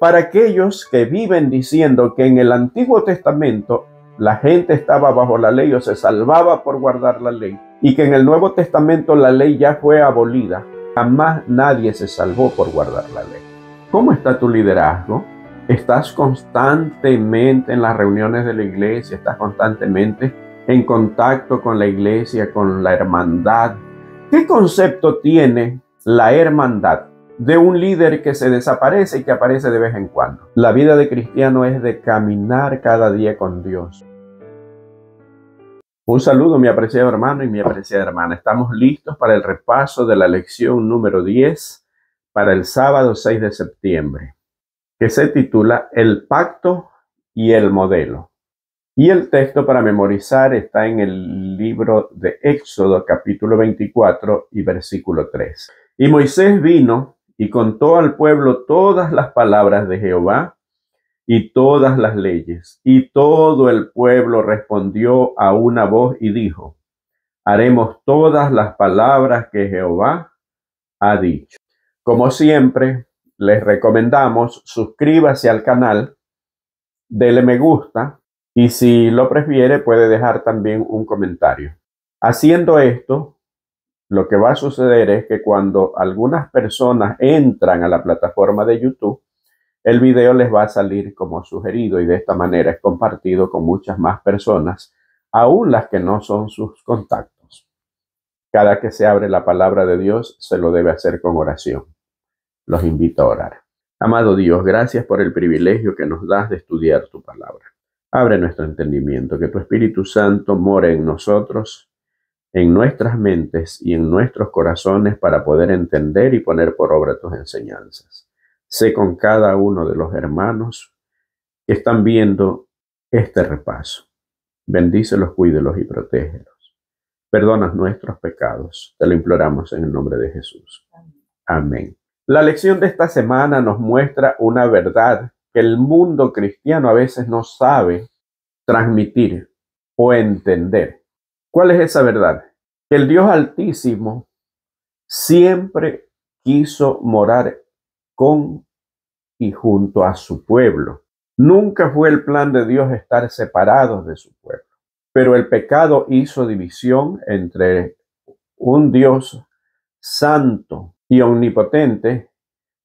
Para aquellos que viven diciendo que en el Antiguo Testamento la gente estaba bajo la ley o se salvaba por guardar la ley, y que en el Nuevo Testamento la ley ya fue abolida, jamás nadie se salvó por guardar la ley. ¿Cómo está tu liderazgo? ¿Estás constantemente en las reuniones de la iglesia? ¿Estás constantemente en contacto con la iglesia, con la hermandad? ¿Qué concepto tiene la hermandad de un líder que se desaparece y que aparece de vez en cuando? La vida de cristiano es de caminar cada día con Dios. Un saludo, mi apreciado hermano y mi apreciada hermana. Estamos listos para el repaso de la lección número 10 para el sábado 6 de septiembre, que se titula El pacto y el modelo. Y el texto para memorizar está en el libro de Éxodo, capítulo 24 y versículo 3. Y Moisés vino y contó al pueblo todas las palabras de Jehová y todas las leyes. Y todo el pueblo respondió a una voz y dijo: haremos todas las palabras que Jehová ha dicho. Como siempre, les recomendamos, suscríbase al canal, dele me gusta y si lo prefiere puede dejar también un comentario. Haciendo esto, lo que va a suceder es que cuando algunas personas entran a la plataforma de YouTube, el video les va a salir como sugerido y de esta manera es compartido con muchas más personas, aún las que no son sus contactos. Cada que se abre la palabra de Dios, se lo debe hacer con oración. Los invito a orar. Amado Dios, gracias por el privilegio que nos das de estudiar tu palabra. Abre nuestro entendimiento, que tu Espíritu Santo more en nosotros, en nuestras mentes y en nuestros corazones para poder entender y poner por obra tus enseñanzas. Sé con cada uno de los hermanos que están viendo este repaso. Bendícelos, cuídelos y protégelos. Perdona nuestros pecados. Te lo imploramos en el nombre de Jesús. Amén. La lección de esta semana nos muestra una verdad que el mundo cristiano a veces no sabe transmitir o entender. ¿Cuál es esa verdad? Que el Dios Altísimo siempre quiso morar con y junto a su pueblo. Nunca fue el plan de Dios estar separados de su pueblo, pero el pecado hizo división entre un Dios santo y omnipotente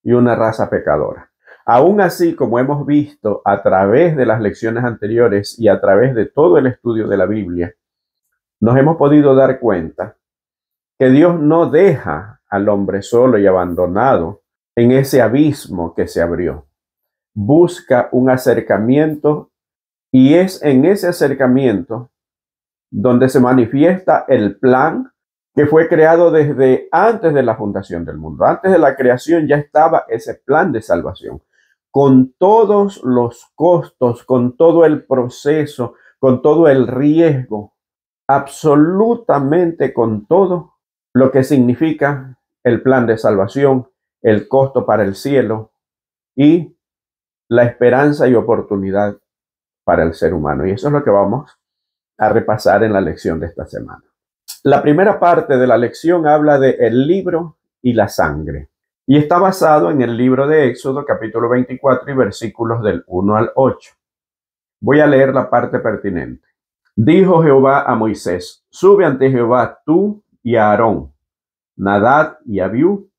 y una raza pecadora. Aún así, como hemos visto a través de las lecciones anteriores y a través de todo el estudio de la Biblia, nos hemos podido dar cuenta que Dios no deja al hombre solo y abandonado en ese abismo que se abrió. Busca un acercamiento y es en ese acercamiento donde se manifiesta el plan que fue creado desde antes de la fundación del mundo. Antes de la creación ya estaba ese plan de salvación, con todos los costos, con todo el proceso, con todo el riesgo, absolutamente con todo lo que significa el plan de salvación, el costo para el cielo y la esperanza y oportunidad para el ser humano. Y eso es lo que vamos a repasar en la lección de esta semana. La primera parte de la lección habla de el libro y la sangre. Y está basado en el libro de Éxodo, capítulo 24 y versículos del 1 al 8. Voy a leer la parte pertinente. Dijo Jehová a Moisés: sube ante Jehová tú y a Aarón, Nadab y Abiú,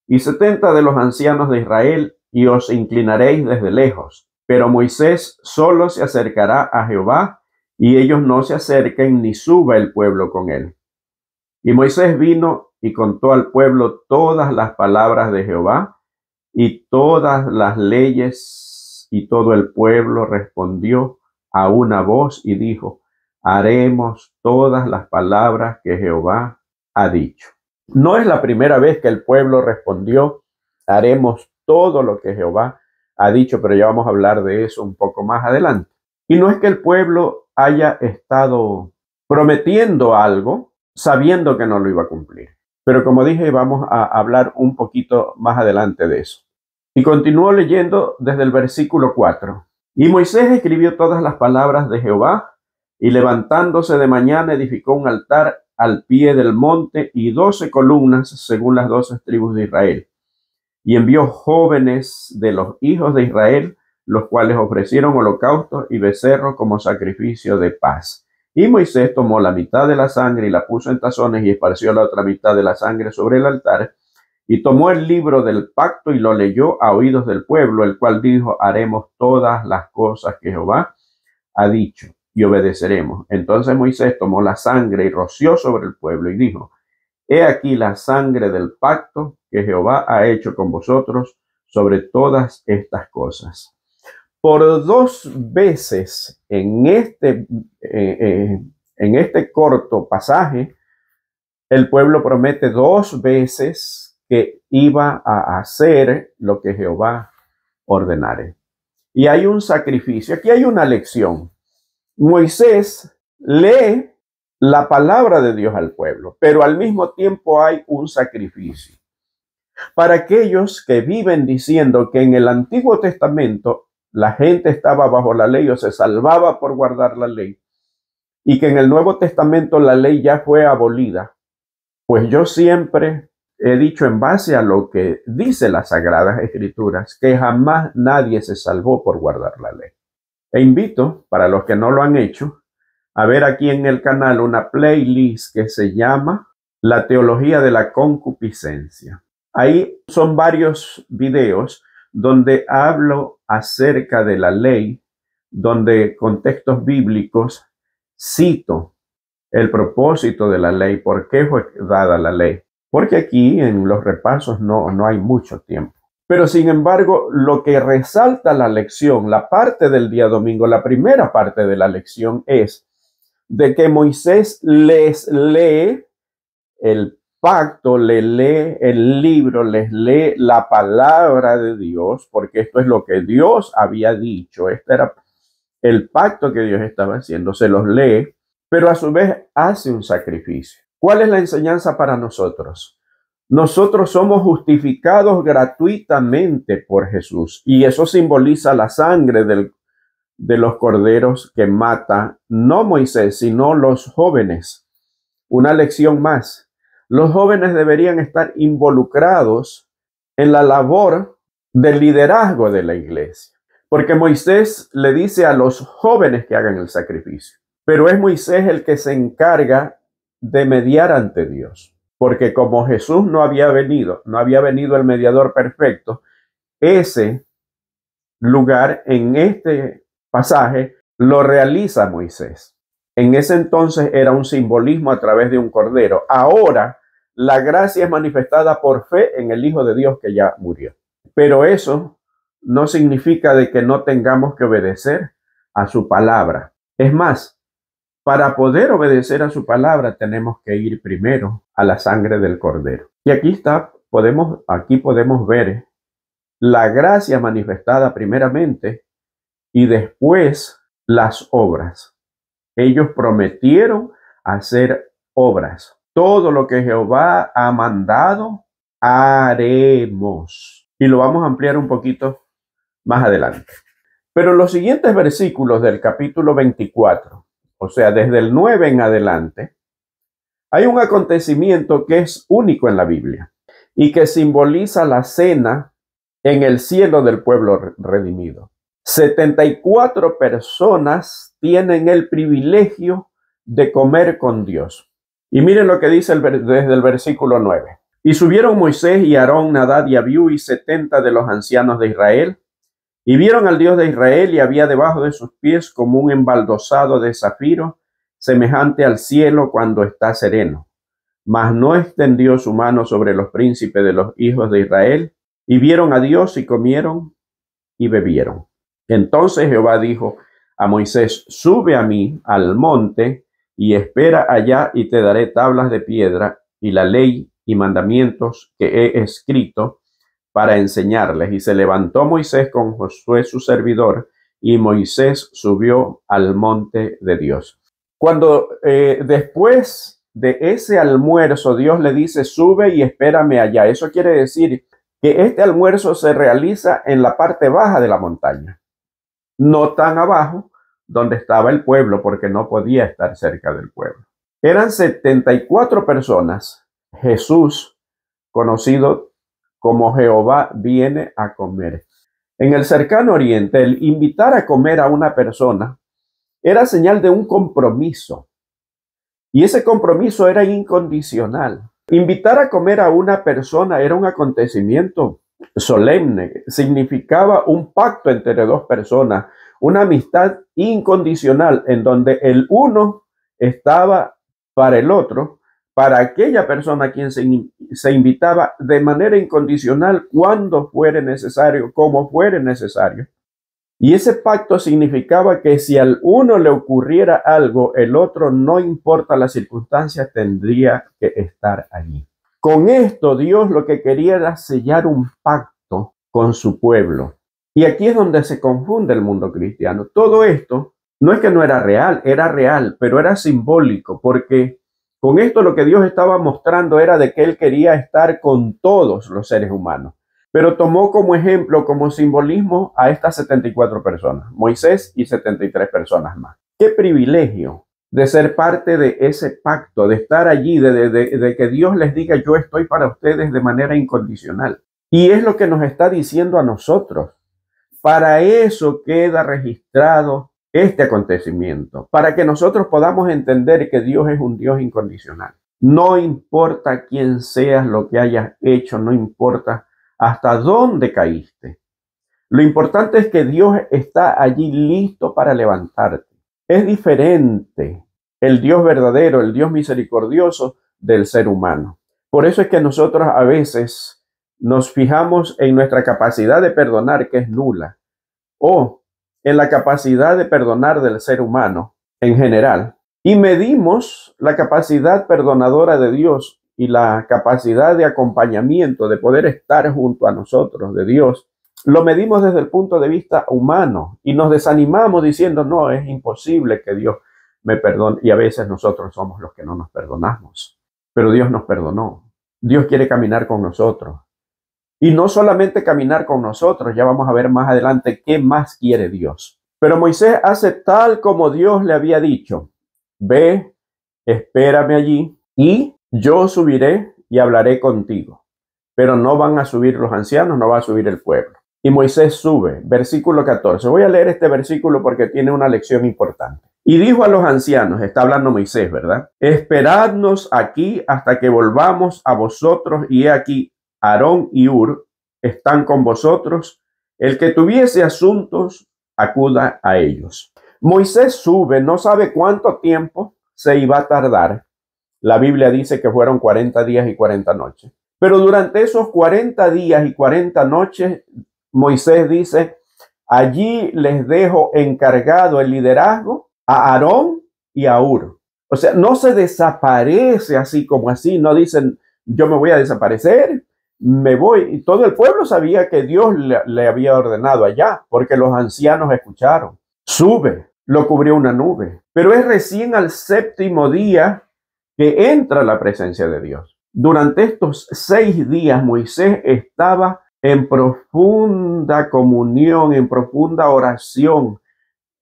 y 70 de los ancianos de Israel, y os inclinaréis desde lejos. Pero Moisés solo se acercará a Jehová, y ellos no se acerquen ni suba el pueblo con él. Y Moisés vino y contó al pueblo todas las palabras de Jehová y todas las leyes, y todo el pueblo respondió a una voz y dijo: haremos todas las palabras que Jehová ha dicho. No es la primera vez que el pueblo respondió: haremos todo lo que Jehová ha dicho, pero ya vamos a hablar de eso un poco más adelante. Y no es que el pueblo haya estado prometiendo algo sabiendo que no lo iba a cumplir. Pero como dije, vamos a hablar un poquito más adelante de eso. Y continúo leyendo desde el versículo 4. Y Moisés escribió todas las palabras de Jehová, y levantándose de mañana edificó un altar al pie del monte y 12 columnas según las 12 tribus de Israel. y envió jóvenes de los hijos de Israel, los cuales ofrecieron holocaustos y becerros como sacrificio de paz. Y Moisés tomó la mitad de la sangre y la puso en tazones y esparció la otra mitad de la sangre sobre el altar. Y tomó el libro del pacto y lo leyó a oídos del pueblo, el cual dijo: haremos todas las cosas que Jehová ha dicho y obedeceremos. Entonces Moisés tomó la sangre y roció sobre el pueblo y dijo: he aquí la sangre del pacto que Jehová ha hecho con vosotros sobre todas estas cosas. Por 2 veces en este corto pasaje, el pueblo promete 2 veces que iba a hacer lo que Jehová ordenare. Y hay un sacrificio. Aquí hay una lección. Moisés lee la palabra de Dios al pueblo, pero al mismo tiempo hay un sacrificio. Para aquellos que viven diciendo que en el Antiguo Testamento la gente estaba bajo la ley o se salvaba por guardar la ley, y que en el Nuevo Testamento la ley ya fue abolida, pues yo siempre he dicho, en base a lo que dice las Sagradas Escrituras, que jamás nadie se salvó por guardar la ley. E invito, para los que no lo han hecho, a ver aquí en el canal una playlist que se llama La Teología de la Concupiscencia. Ahí son varios videos donde hablo acerca de la ley, donde con textos bíblicos cito el propósito de la ley, por qué fue dada la ley. Porque aquí en los repasos no hay mucho tiempo. Pero sin embargo, lo que resalta la lección, la parte del día domingo, la primera parte de la lección es de que Moisés les lee el pacto, le lee el libro, les lee la palabra de Dios, porque esto es lo que Dios había dicho. Este era el pacto que Dios estaba haciendo, se los lee, pero a su vez hace un sacrificio. ¿Cuál es la enseñanza para nosotros? Nosotros somos justificados gratuitamente por Jesús, y eso simboliza la sangre de los corderos que mata no Moisés, sino los jóvenes. Una lección más. Los jóvenes deberían estar involucrados en la labor del liderazgo de la iglesia, porque Moisés le dice a los jóvenes que hagan el sacrificio, pero es Moisés el que se encarga de mediar ante Dios, porque como Jesús no había venido el mediador perfecto, ese lugar en este pasaje lo realiza Moisés. En ese entonces era un simbolismo a través de un cordero. Ahora la gracia es manifestada por fe en el Hijo de Dios que ya murió. Pero eso no significa de que no tengamos que obedecer a su palabra. Es más, para poder obedecer a su palabra tenemos que ir primero a la sangre del cordero. Y aquí podemos ver la gracia manifestada primeramente y después las obras. Ellos prometieron hacer obras. Todo lo que Jehová ha mandado, haremos. Y lo vamos a ampliar un poquito más adelante. Pero los siguientes versículos del capítulo 24, o sea, desde el 9 en adelante, hay un acontecimiento que es único en la Biblia y que simboliza la cena en el cielo del pueblo redimido. 74 personas tienen el privilegio de comer con Dios. Y miren lo que dice desde el versículo 9. Y subieron Moisés y Aarón, Nadab y Abiú y 70 de los ancianos de Israel, y vieron al Dios de Israel, y había debajo de sus pies como un embaldosado de zafiro, semejante al cielo cuando está sereno. Mas no extendió su mano sobre los príncipes de los hijos de Israel, y vieron a Dios y comieron y bebieron. Entonces Jehová dijo a Moisés: sube a mí al monte y espera allá, y te daré tablas de piedra y la ley y mandamientos que he escrito para enseñarles. Y se levantó Moisés con Josué su servidor, y Moisés subió al monte de Dios. Cuando después de ese almuerzo Dios le dice: sube y espérame allá, eso quiere decir que este almuerzo se realiza en la parte baja de la montaña, no tan abajo donde estaba el pueblo, porque no podía estar cerca del pueblo. Eran 74 personas. Jesús, conocido como Jehová viene a comer. En el cercano oriente, el invitar a comer a una persona era señal de un compromiso. Y ese compromiso era incondicional. Invitar a comer a una persona era un acontecimiento solemne. Significaba un pacto entre dos personas, una amistad incondicional en donde el uno estaba para el otro, para aquella persona a quien se invitaba de manera incondicional cuando fuere necesario, como fuere necesario. Y ese pacto significaba que si al uno le ocurriera algo, el otro, no importa las circunstancias, tendría que estar allí. Con esto, Dios lo que quería era sellar un pacto con su pueblo. Y aquí es donde se confunde el mundo cristiano. Todo esto no es que no era real, pero era simbólico, porque con esto lo que Dios estaba mostrando era de que Él quería estar con todos los seres humanos. Pero tomó como ejemplo, como simbolismo a estas 74 personas, Moisés y 73 personas más. Qué privilegio de ser parte de ese pacto, de estar allí, de que Dios les diga, yo estoy para ustedes de manera incondicional. Y es lo que nos está diciendo a nosotros. Para eso queda registrado este acontecimiento, para que nosotros podamos entender que Dios es un Dios incondicional. No importa quién seas, lo que hayas hecho, no importa hasta dónde caíste. Lo importante es que Dios está allí listo para levantarte. Es diferente el Dios verdadero, el Dios misericordioso del ser humano. Por eso es que nosotros a veces nos fijamos en nuestra capacidad de perdonar, que es nula, o en la capacidad de perdonar del ser humano en general, y medimos la capacidad perdonadora de Dios y la capacidad de acompañamiento, de poder estar junto a nosotros, de Dios, lo medimos desde el punto de vista humano y nos desanimamos diciendo, no, es imposible que Dios me perdone. Y a veces nosotros somos los que no nos perdonamos, pero Dios nos perdonó. Dios quiere caminar con nosotros. Y no solamente caminar con nosotros, ya vamos a ver más adelante qué más quiere Dios. Pero Moisés hace tal como Dios le había dicho. Ve, espérame allí y yo subiré y hablaré contigo. Pero no van a subir los ancianos, no va a subir el pueblo. Y Moisés sube, versículo 14. Voy a leer este versículo porque tiene una lección importante. Y dijo a los ancianos, está hablando Moisés, ¿verdad? Esperadnos aquí hasta que volvamos a vosotros, y he aquí, Aarón y Hur están con vosotros. El que tuviese asuntos, acuda a ellos. Moisés sube, no sabe cuánto tiempo se iba a tardar. La Biblia dice que fueron 40 días y 40 noches. Pero durante esos 40 días y 40 noches, Moisés dice, allí les dejo encargado el liderazgo a Aarón y a Hur. O sea, no se desaparece así como así, no dicen, yo me voy a desaparecer, me voy. Y todo el pueblo sabía que Dios le había ordenado allá, porque los ancianos escucharon. Sube, lo cubrió una nube. Pero es recién al séptimo día que entra la presencia de Dios. Durante estos 6 días Moisés estaba en profunda comunión, en profunda oración,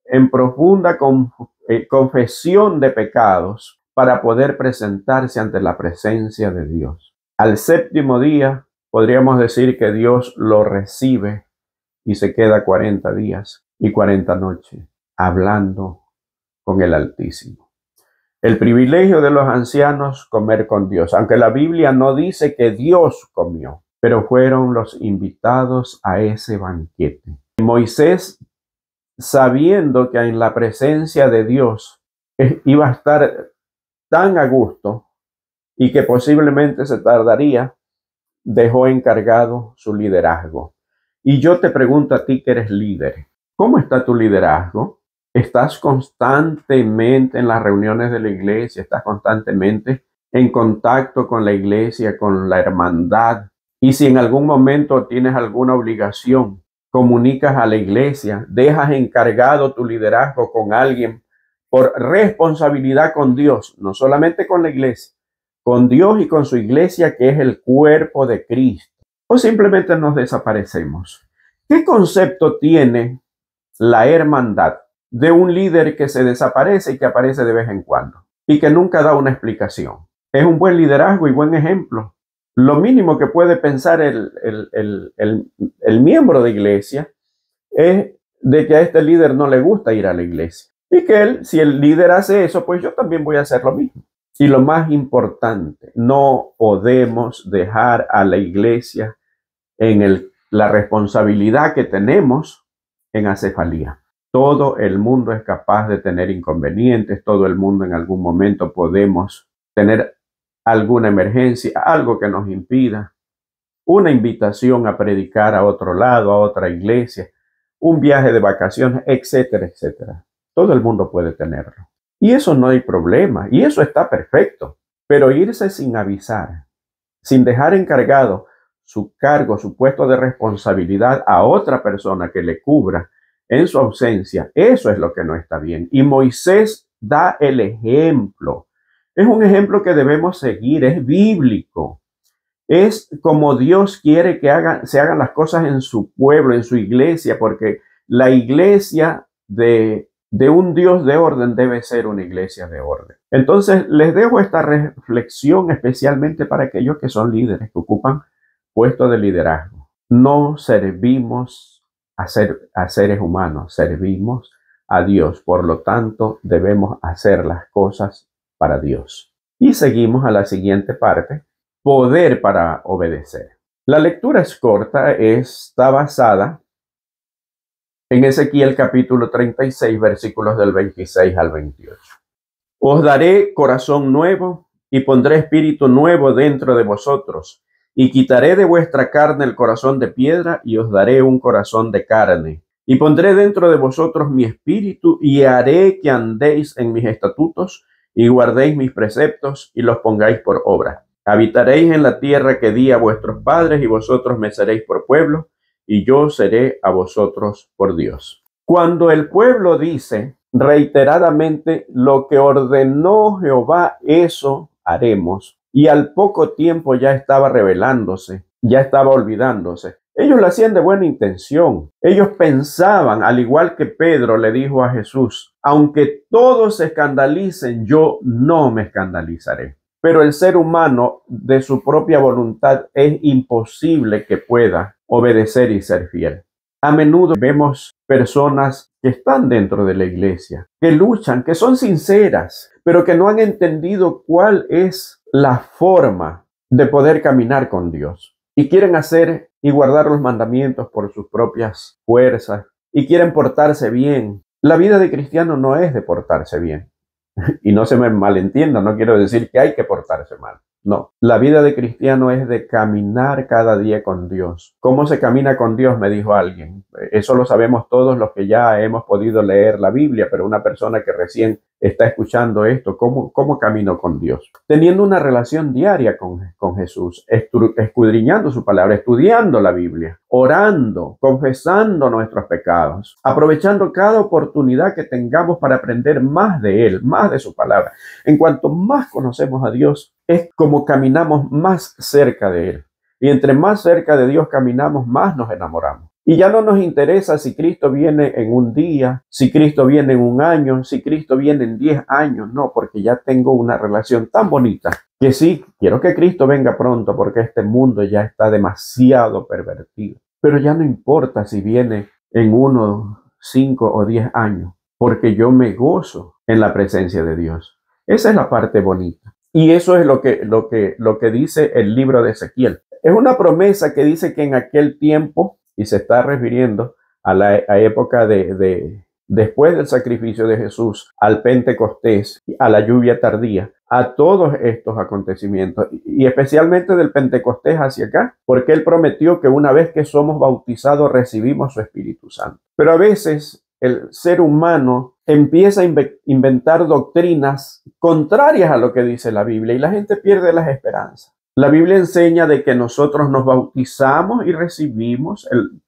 en profunda confesión de pecados para poder presentarse ante la presencia de Dios. Al séptimo día podríamos decir que Dios lo recibe y se queda 40 días y 40 noches hablando con el Altísimo. El privilegio de los ancianos, comer con Dios, aunque la Biblia no dice que Dios comió, pero fueron los invitados a ese banquete. Moisés, sabiendo que en la presencia de Dios iba a estar tan a gusto y que posiblemente se tardaría, dejó encargado su liderazgo. Y yo te pregunto a ti que eres líder, ¿cómo está tu liderazgo? ¿Estás constantemente en las reuniones de la iglesia? ¿Estás constantemente en contacto con la iglesia, con la hermandad? Y si en algún momento tienes alguna obligación, comunicas a la iglesia, dejas encargado tu liderazgo con alguien por responsabilidad con Dios, no solamente con la iglesia, con Dios y con su iglesia, que es el cuerpo de Cristo. O simplemente nos desaparecemos. ¿Qué concepto tiene la hermandad de un líder que se desaparece y que aparece de vez en cuando y que nunca da una explicación? Es un buen liderazgo y buen ejemplo, Lo mínimo que puede pensar el miembro de iglesia es de que a este líder no le gusta ir a la iglesia. Y que él, si el líder hace eso, pues yo también voy a hacer lo mismo. Y lo más importante, no podemos dejar a la iglesia en la responsabilidad que tenemos en acefalía. Todo el mundo es capaz de tener inconvenientes, todo el mundo en algún momento podemos tener alguna emergencia, algo que nos impida, una invitación a predicar a otro lado, a otra iglesia, un viaje de vacaciones, etcétera, etcétera. Todo el mundo puede tenerlo. Y eso no hay problema, y eso está perfecto. Pero irse sin avisar, sin dejar encargado su cargo, su puesto de responsabilidad a otra persona que le cubra en su ausencia, eso es lo que no está bien. Y Moisés da el ejemplo. Es un ejemplo que debemos seguir, es bíblico. Es como Dios quiere que se hagan las cosas en su pueblo, en su iglesia, porque la iglesia de un Dios de orden debe ser una iglesia de orden. Entonces, les dejo esta reflexión especialmente para aquellos que son líderes, que ocupan puestos de liderazgo. No servimos a seres humanos, servimos a Dios. Por lo tanto, debemos hacer las cosas para Dios. Y seguimos a la siguiente parte. Poder para obedecer. La lectura es corta, está basada en Ezequiel capítulo 36, versículos del 26 al 28. Os daré corazón nuevo y pondré espíritu nuevo dentro de vosotros, y quitaré de vuestra carne el corazón de piedra y os daré un corazón de carne. Y pondré dentro de vosotros mi espíritu y haré que andéis en mis estatutos y guardéis mis preceptos y los pongáis por obra. Habitaréis en la tierra que di a vuestros padres y vosotros me seréis por pueblo y yo seré a vosotros por Dios. Cuando el pueblo dice reiteradamente lo que ordenó Jehová, eso haremos, y al poco tiempo ya estaba rebelándose, ya estaba olvidándose. Ellos lo hacían de buena intención. Ellos pensaban, al igual que Pedro le dijo a Jesús, aunque todos se escandalicen, yo no me escandalizaré. Pero el ser humano, de su propia voluntad, es imposible que pueda obedecer y ser fiel. A menudo vemos personas que están dentro de la iglesia, que luchan, que son sinceras, pero que no han entendido cuál es la forma de poder caminar con Dios. Y quieren hacer y guardar los mandamientos por sus propias fuerzas y quieren portarse bien. La vida de cristiano no es de portarse bien. Y no se me malentienda, no quiero decir que hay que portarse mal. No, la vida de cristiano es de caminar cada día con Dios. ¿Cómo se camina con Dios? Me dijo alguien. Eso lo sabemos todos los que ya hemos podido leer la Biblia, pero una persona que recién está escuchando esto, ¿cómo camino con Dios? Teniendo una relación diaria con Jesús, escudriñando su palabra, estudiando la Biblia, orando, confesando nuestros pecados, aprovechando cada oportunidad que tengamos para aprender más de Él, más de su palabra. En cuanto más conocemos a Dios, es como caminamos más cerca de Él. Y entre más cerca de Dios caminamos, más nos enamoramos. Y ya no nos interesa si Cristo viene en un día, si Cristo viene en un año, si Cristo viene en 10 años. No, porque ya tengo una relación tan bonita que sí, quiero que Cristo venga pronto porque este mundo ya está demasiado pervertido. Pero ya no importa si viene en 1, 5 o 10 años, porque yo me gozo en la presencia de Dios. Esa es la parte bonita. Y eso es lo que dice el libro de Ezequiel. Es una promesa que dice que en aquel tiempo, y se está refiriendo a la época después del sacrificio de Jesús, al Pentecostés, a la lluvia tardía, a todos estos acontecimientos, y especialmente del Pentecostés hacia acá, porque Él prometió que una vez que somos bautizados recibimos su Espíritu Santo. Pero a veces el ser humano empieza a inventar doctrinas contrarias a lo que dice la Biblia y la gente pierde las esperanzas. La Biblia enseña de que nosotros nos bautizamos y recibimos el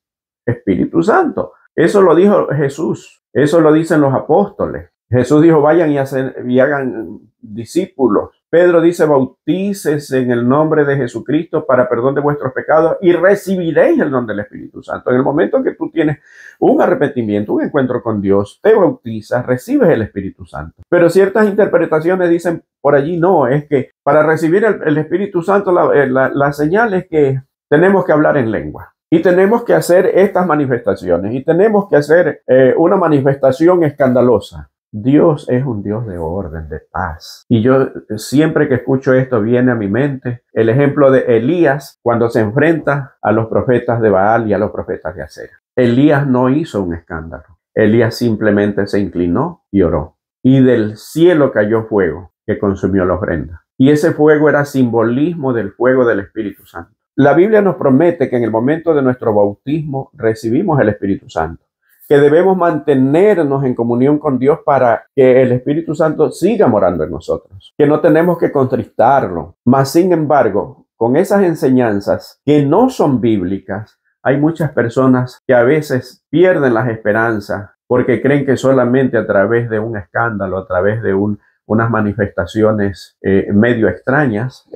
Espíritu Santo. Eso lo dijo Jesús, eso lo dicen los apóstoles. Jesús dijo, vayan y hagan discípulos Pedro dice, bautícese en el nombre de Jesucristo para perdón de vuestros pecados y recibiréis el don del Espíritu Santo. En el momento que tú tienes un arrepentimiento, un encuentro con Dios, te bautizas, recibes el Espíritu Santo. Pero ciertas interpretaciones dicen por allí no, es que para recibir el Espíritu Santo la señal es que tenemos que hablar en lengua. Y tenemos que hacer estas manifestaciones y tenemos que hacer una manifestación escandalosa. Dios es un Dios de orden, de paz. Y yo siempre que escucho esto viene a mi mente el ejemplo de Elías cuando se enfrenta a los profetas de Baal y a los profetas de Acera. Elías no hizo un escándalo. Elías simplemente se inclinó y oró. Y del cielo cayó fuego que consumió la ofrenda. Y ese fuego era simbolismo del fuego del Espíritu Santo. La Biblia nos promete que en el momento de nuestro bautismo recibimos el Espíritu Santo, que debemos mantenernos en comunión con Dios para que el Espíritu Santo siga morando en nosotros, que no tenemos que contristarlo. Mas, sin embargo, con esas enseñanzas que no son bíblicas, hay muchas personas que a veces pierden las esperanzas porque creen que solamente a través de un escándalo, a través de unas manifestaciones medio extrañas,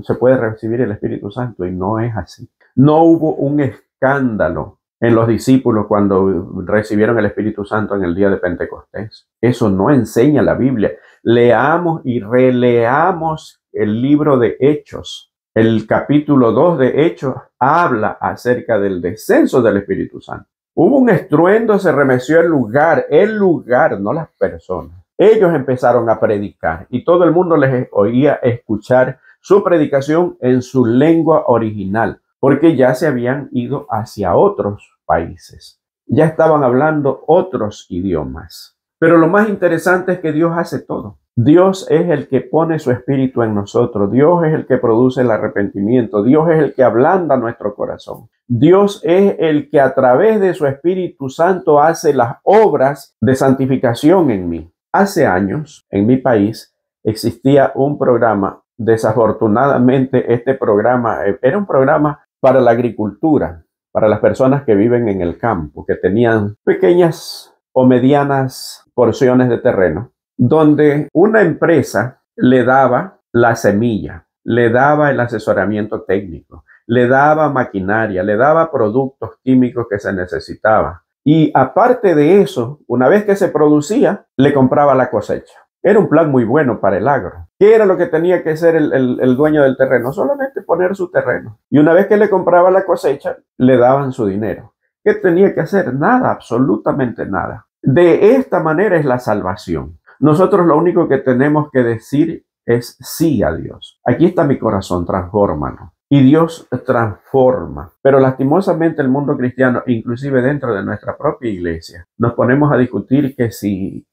se puede recibir el Espíritu Santo, y no es así. No hubo un escándalo en los discípulos cuando recibieron el Espíritu Santo en el día de Pentecostés. Eso no enseña la Biblia. Leamos y releamos el libro de Hechos. El capítulo 2 de Hechos habla acerca del descenso del Espíritu Santo. Hubo un estruendo, se remeció el lugar, no las personas. Ellos empezaron a predicar y todo el mundo les oía escuchar su predicación en su lengua original, porque ya se habían ido hacia otros países. Ya estaban hablando otros idiomas. Pero lo más interesante es que Dios hace todo. Dios es el que pone su espíritu en nosotros. Dios es el que produce el arrepentimiento. Dios es el que ablanda nuestro corazón. Dios es el que a través de su Espíritu Santo hace las obras de santificación en mí. Hace años, en mi país, existía un programa. Desafortunadamente, este programa era un programa para la agricultura, para las personas que viven en el campo, que tenían pequeñas o medianas porciones de terreno, donde una empresa le daba la semilla, le daba el asesoramiento técnico, le daba maquinaria, le daba productos químicos que se necesitaban. Y aparte de eso, una vez que se producía, le compraba la cosecha. Era un plan muy bueno para el agro. ¿Qué era lo que tenía que hacer el dueño del terreno? Solamente poner su terreno. Y una vez que le compraba la cosecha, le daban su dinero. ¿Qué tenía que hacer? Nada, absolutamente nada. De esta manera es la salvación. Nosotros lo único que tenemos que decir es sí a Dios. Aquí está mi corazón, transfórmalo. Y Dios transforma. Pero lastimosamente el mundo cristiano, inclusive dentro de nuestra propia iglesia, nos ponemos a discutir que si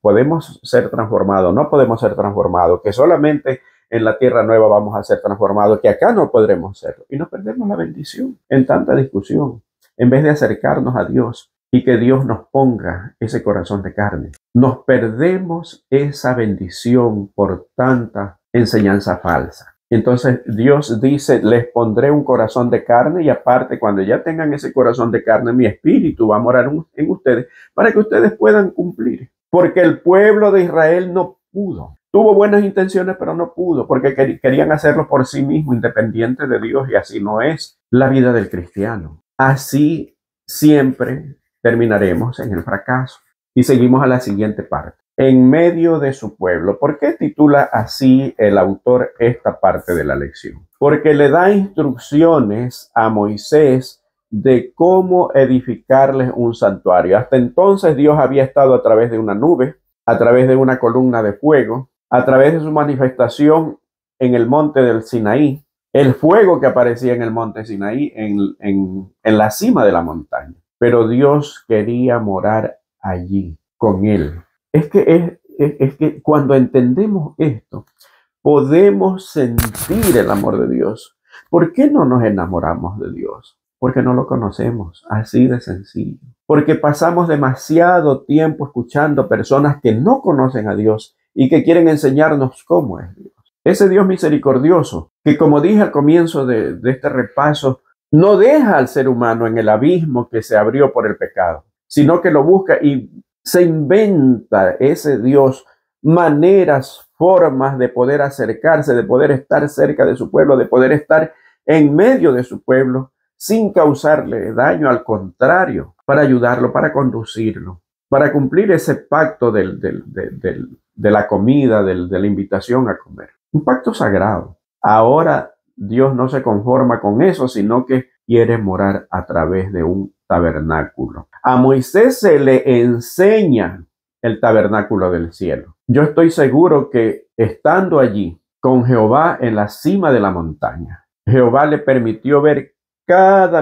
podemos ser transformados, no podemos ser transformados, que solamente en la tierra nueva vamos a ser transformados, que acá no podremos serlo. Y nos perdemos la bendición en tanta discusión, en vez de acercarnos a Dios y que Dios nos ponga ese corazón de carne. Nos perdemos esa bendición por tanta enseñanza falsa. Entonces Dios dice, les pondré un corazón de carne y aparte cuando ya tengan ese corazón de carne, mi espíritu va a morar en ustedes para que ustedes puedan cumplir. Porque el pueblo de Israel no pudo. Tuvo buenas intenciones, pero no pudo porque querían hacerlo por sí mismo, independiente de Dios, y así no es la vida del cristiano. Así siempre terminaremos en el fracaso. Y seguimos a la siguiente parte. En medio de su pueblo. ¿Por qué titula así el autor esta parte de la lección? Porque le da instrucciones a Moisés de cómo edificarles un santuario. Hasta entonces Dios había estado a través de una nube, a través de una columna de fuego, a través de su manifestación en el monte del Sinaí, el fuego que aparecía en el monte Sinaí, en la cima de la montaña. Pero Dios quería morar allí con él. Es que cuando entendemos esto, podemos sentir el amor de Dios. ¿Por qué no nos enamoramos de Dios? Porque no lo conocemos, así de sencillo. Porque pasamos demasiado tiempo escuchando personas que no conocen a Dios y que quieren enseñarnos cómo es Dios. Ese Dios misericordioso, que como dije al comienzo de este repaso, no deja al ser humano en el abismo que se abrió por el pecado, sino que lo busca y se inventa ese Dios maneras, formas de poder acercarse, de poder estar cerca de su pueblo, de poder estar en medio de su pueblo sin causarle daño, al contrario, para ayudarlo, para conducirlo, para cumplir ese pacto de la comida, de la invitación a comer. Un pacto sagrado. Ahora Dios no se conforma con eso, sino que quiere morar a través de un tabernáculo. A Moisés se le enseña el tabernáculo del cielo. Yo estoy seguro que estando allí con Jehová en la cima de la montaña, Jehová le permitió ver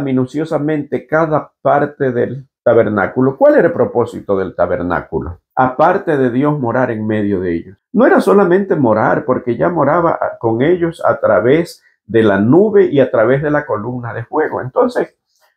minuciosamente cada parte del tabernáculo. ¿Cuál era el propósito del tabernáculo? Aparte de Dios morar en medio de ellos. No era solamente morar, porque ya moraba con ellos a través de la nube y a través de la columna de fuego. Entonces,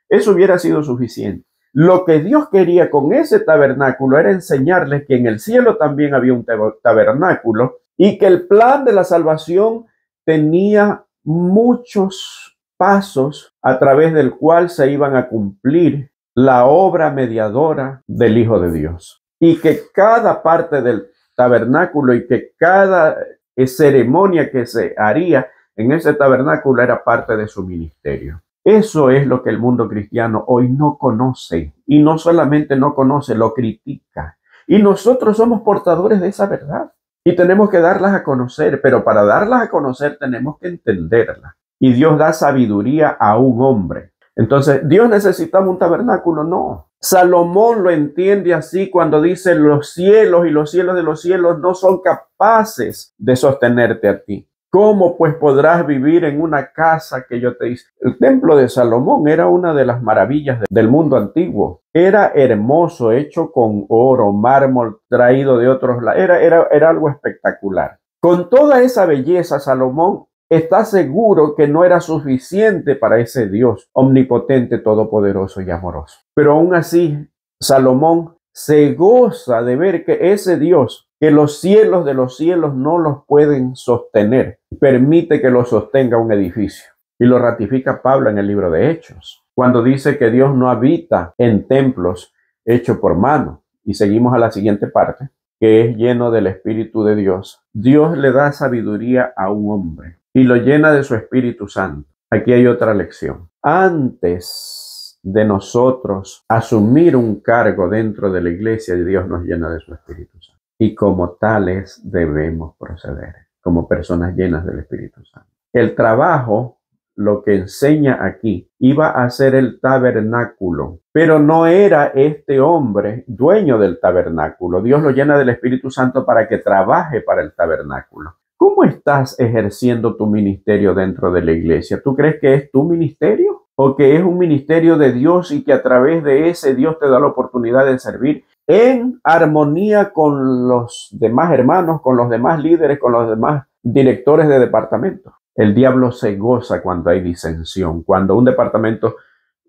eso hubiera sido suficiente. Lo que Dios quería con ese tabernáculo era enseñarles que en el cielo también había un tabernáculo y que el plan de la salvación tenía muchos pasos a través del cual se iban a cumplir la obra mediadora del Hijo de Dios. Y que cada parte del tabernáculo y que cada ceremonia que se haría en ese tabernáculo era parte de su ministerio. Eso es lo que el mundo cristiano hoy no conoce, y no solamente no conoce, lo critica. Y nosotros somos portadores de esa verdad y tenemos que darlas a conocer, pero para darlas a conocer tenemos que entenderlas. Y Dios da sabiduría a un hombre. Entonces, ¿Dios necesitaba un tabernáculo? No. Salomón lo entiende así cuando dice: los cielos y los cielos de los cielos no son capaces de sostenerte a ti. ¿Cómo pues podrás vivir en una casa que yo te hice? El templo de Salomón era una de las maravillas del mundo antiguo. Era hermoso, hecho con oro, mármol traído de otros lados. Era algo espectacular. Con toda esa belleza, Salomón está seguro que no era suficiente para ese Dios omnipotente, todopoderoso y amoroso. Pero aún así, Salomón se goza de ver que ese Dios, que los cielos de los cielos no los pueden sostener, permite que lo sostenga un edificio. Y lo ratifica Pablo en el libro de Hechos, cuando dice que Dios no habita en templos hechos por mano. Y seguimos a la siguiente parte, que es lleno del Espíritu de Dios. Dios le da sabiduría a un hombre y lo llena de su Espíritu Santo. Aquí hay otra lección. Antes de nosotros asumir un cargo dentro de la iglesia, Dios nos llena de su Espíritu Santo. Y como tales debemos proceder, como personas llenas del Espíritu Santo. El trabajo, lo que enseña aquí, iba a ser el tabernáculo, pero no era este hombre dueño del tabernáculo. Dios lo llena del Espíritu Santo para que trabaje para el tabernáculo. ¿Cómo estás ejerciendo tu ministerio dentro de la iglesia? ¿Tú crees que es tu ministerio o que es un ministerio de Dios y que a través de ese Dios te da la oportunidad de servir en armonía con los demás hermanos, con los demás líderes, con los demás directores de departamento? El diablo se goza cuando hay disensión, cuando un departamento,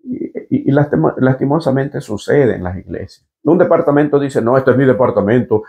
y lastimosamente sucede en las iglesias. Un departamento dice: no, este es mi departamento,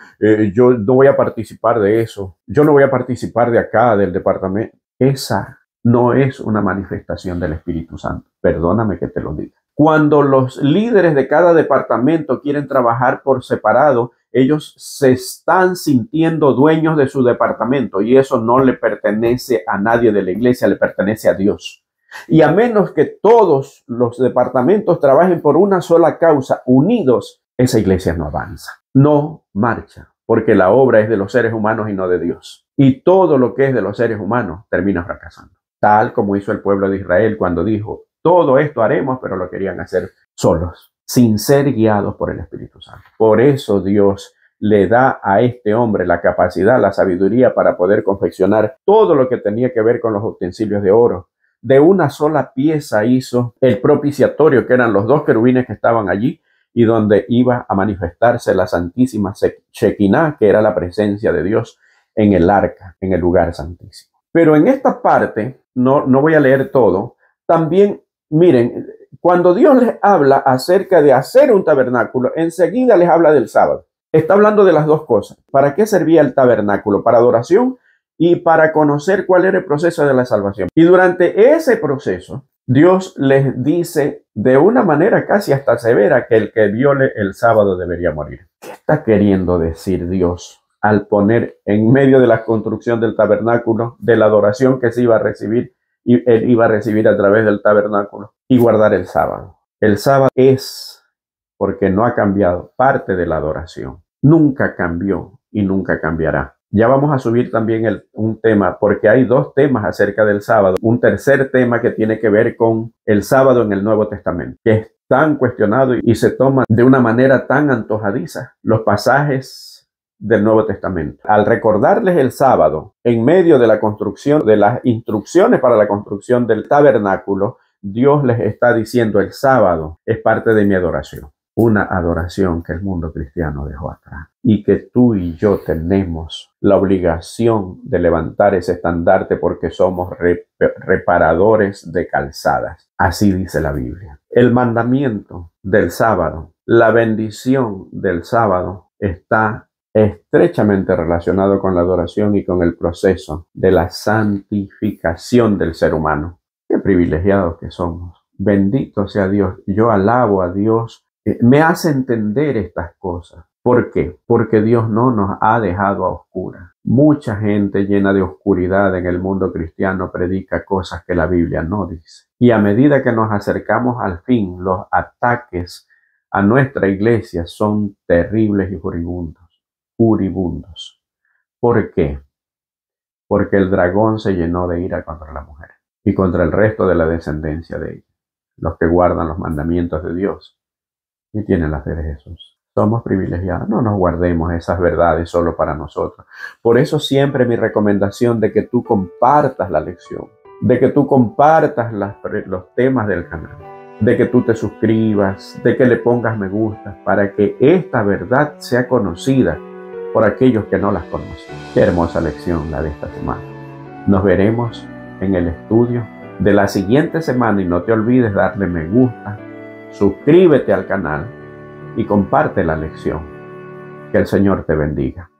yo no voy a participar de eso, yo no voy a participar de acá, del departamento. Esa no es una manifestación del Espíritu Santo. Perdóname que te lo diga. Cuando los líderes de cada departamento quieren trabajar por separado, ellos se están sintiendo dueños de su departamento y eso no le pertenece a nadie de la iglesia, le pertenece a Dios. Y a menos que todos los departamentos trabajen por una sola causa, unidos, esa iglesia no avanza, no marcha, porque la obra es de los seres humanos y no de Dios. Y todo lo que es de los seres humanos termina fracasando, tal como hizo el pueblo de Israel cuando dijo: todo esto haremos, pero lo querían hacer solos, sin ser guiados por el Espíritu Santo. Por eso Dios le da a este hombre la capacidad, la sabiduría para poder confeccionar todo lo que tenía que ver con los utensilios de oro. De una sola pieza hizo el propiciatorio, que eran los dos querubines que estaban allí y donde iba a manifestarse la santísima Shekinah, que era la presencia de Dios en el arca, en el lugar santísimo. Pero en esta parte, no voy a leer todo, también miren, cuando Dios les habla acerca de hacer un tabernáculo, enseguida les habla del sábado. Está hablando de las dos cosas. ¿Para qué servía el tabernáculo? Para adoración y para conocer cuál era el proceso de la salvación. Y durante ese proceso, Dios les dice de una manera casi hasta severa que el que viole el sábado debería morir. ¿Qué está queriendo decir Dios al poner en medio de la construcción del tabernáculo, de la adoración que se iba a recibir, y él iba a recibir a través del tabernáculo, y guardar el sábado. El sábado es, porque no ha cambiado, parte de la adoración. Nunca cambió y nunca cambiará. Ya vamos a subir también un tema, porque hay dos temas acerca del sábado. Un tercer tema que tiene que ver con el sábado en el Nuevo Testamento, que es tan cuestionado y se toma de una manera tan antojadiza los pasajes del Nuevo Testamento. Al recordarles el sábado en medio de la construcción, de las instrucciones para la construcción del tabernáculo, Dios les está diciendo: el sábado es parte de mi adoración. Una adoración que el mundo cristiano dejó atrás y que tú y yo tenemos la obligación de levantar ese estandarte porque somos reparadores de calzadas. Así dice la Biblia. El mandamiento del sábado, la bendición del sábado está estrechamente relacionado con la adoración y con el proceso de la santificación del ser humano. Qué privilegiados que somos. Bendito sea Dios. Yo alabo a Dios. Me hace entender estas cosas. ¿Por qué? Porque Dios no nos ha dejado a oscuras. Mucha gente llena de oscuridad en el mundo cristiano predica cosas que la Biblia no dice. Y a medida que nos acercamos al fin, los ataques a nuestra iglesia son terribles y furibundos. ¿Por qué? Porque el dragón se llenó de ira contra la mujer y contra el resto de la descendencia de ella, los que guardan los mandamientos de Dios y tienen la fe de Jesús. Somos privilegiados. No nos guardemos esas verdades solo para nosotros. Por eso siempre mi recomendación de que tú compartas la lección, de que tú compartas los temas del canal, de que tú te suscribas, de que le pongas me gusta, para que esta verdad sea conocida por aquellos que no las conocen. Qué hermosa lección la de esta semana. Nos veremos en el estudio de la siguiente semana y no te olvides darle me gusta, suscríbete al canal y comparte la lección. Que el Señor te bendiga.